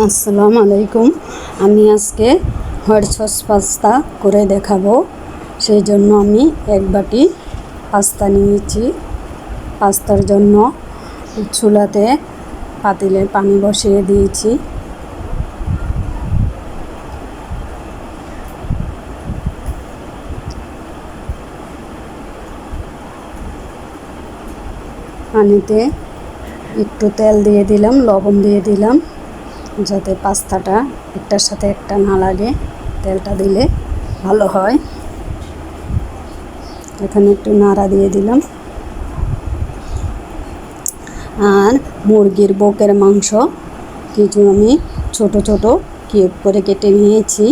আসসালামু আলাইকুম। আমি আজকে হোয়াইট সস পাস্তা করে দেখাবো। সেই জন্য আমি এক বাটি পাস্তা নিয়েছি। পাস্তার জন্য চুলাতে পাতিলে পানি বসিয়ে দিয়েছি। পানিতে একটু তেল দিয়ে দিলাম, লবণ দিয়ে দিলাম, যাতে পাস্তাটা একটার সাথে একটা না লাগে। তেলটা দিলে ভালো হয়। এখানে একটু নাড়া দিয়ে দিলাম। আর মুরগির বুকের মাংস কিছু আমি ছোট ছোট কিউব করে কেটে নিয়েছি।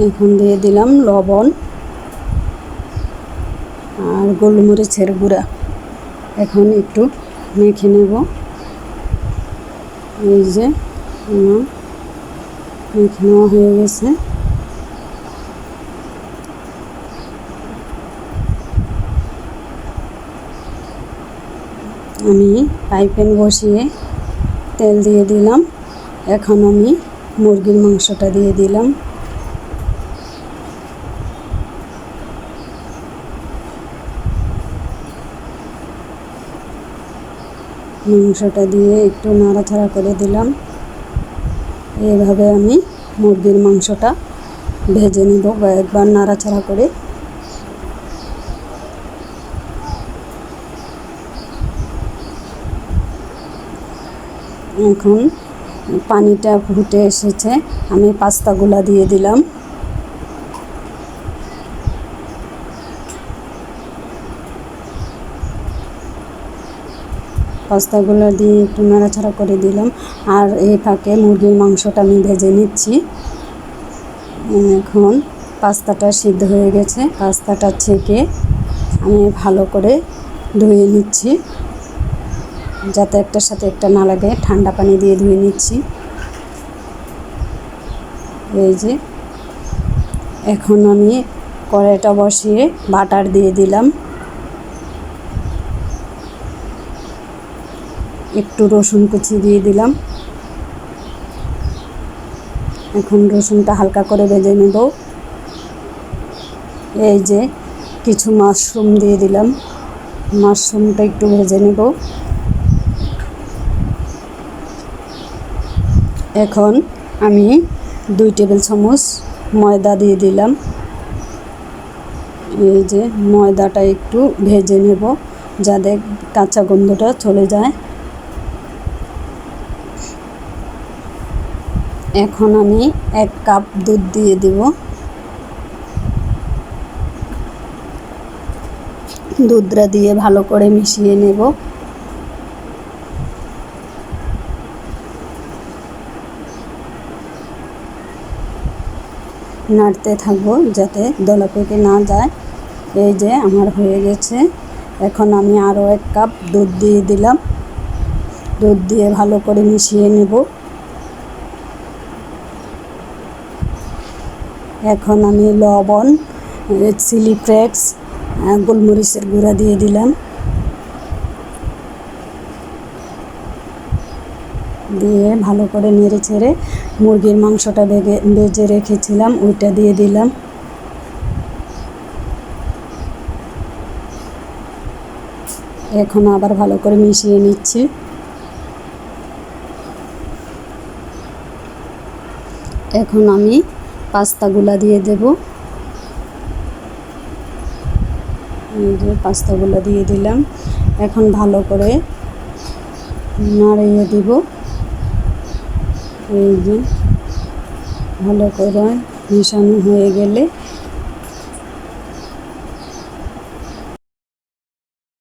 এখন দিয়ে দিলাম লবণ আর গোলমরিচের গুঁড়া। এখন একটু মেখে নেব। এই যে মেখে নেওয়া হয়ে গেছে। আমি ফ্রাই প্যান বসিয়ে তেল দিয়ে দিলাম। এখন আমি মুরগির মাংসটা দিয়ে দিলাম। মাংসটা দিয়ে একটু নাড়াচাড়া করে দিলাম। এইভাবে আমি মুরগির মাংসটা ভেজে নেব কয়েকবার নাড়াচাড়া করে। এখন পানিটা ফুটে এসেছে, আমি পাস্তাগুলো দিয়ে দিলাম। পাস্তাগুলো দিয়ে একটু নাড়াচাড়া করে দিলাম। আর এই ফাঁকে মুরগির মাংসটা আমি ভেজে নিচ্ছি। এখন পাস্তাটা সিদ্ধ হয়ে গেছে। পাস্তাটা ছেঁকে আমি ভালো করে ধুয়ে নিচ্ছি, যাতে একটার সাথে একটা না লাগে। ঠান্ডা পানি দিয়ে ধুয়ে নিচ্ছি। এই যে এখন আমি কড়াইটা বসিয়ে বাটার দিয়ে দিলাম। একটু রসুন কুচি দিয়ে দিলাম। এখন রসুনটা হালকা করে ভেজে নেব। এই যে কিছু মাশরুম দিয়ে দিলাম। মাশরুমটা একটু ভেজে নেব। এখন আমি 2 টেবিল চামচ ময়দা দিয়ে দিলাম। এই যে ময়দাটা একটু ভেজে নেব, যাতে কাঁচা গন্ধটা চলে যায়। এখন আমি 1 কাপ দুধ দিয়ে দেব। দুধটা দিয়ে ভালো করে মিশিয়ে নেব। নাড়তে থাকবো যাতে দলা পেকে না যায়। এই যে আমার হয়ে গেছে। এখন আমি আরও 1 কাপ দুধ দিয়ে দিলাম। দুধ দিয়ে ভালো করে মিশিয়ে নেব। এখন আমি লবণ, চিলি ফ্লেক্স, গোলমরিচের গুঁড়া দিয়ে দিলাম। দিয়ে ভালো করে নেড়ে চেড়ে মুরগির মাংসটা ভেজে রেখেছিলাম ওইটা দিয়ে দিলাম। এখন আবার ভালো করে মিশিয়ে নিচ্ছি। এখন আমি পাস্তাগুলা দিয়ে দেব। এই যে পাস্তাগুলো দিয়ে দিলাম। এখন ভালো করে নাড়িয়ে দেব। এই যে ভালো করে মেশানো হয়ে গেলে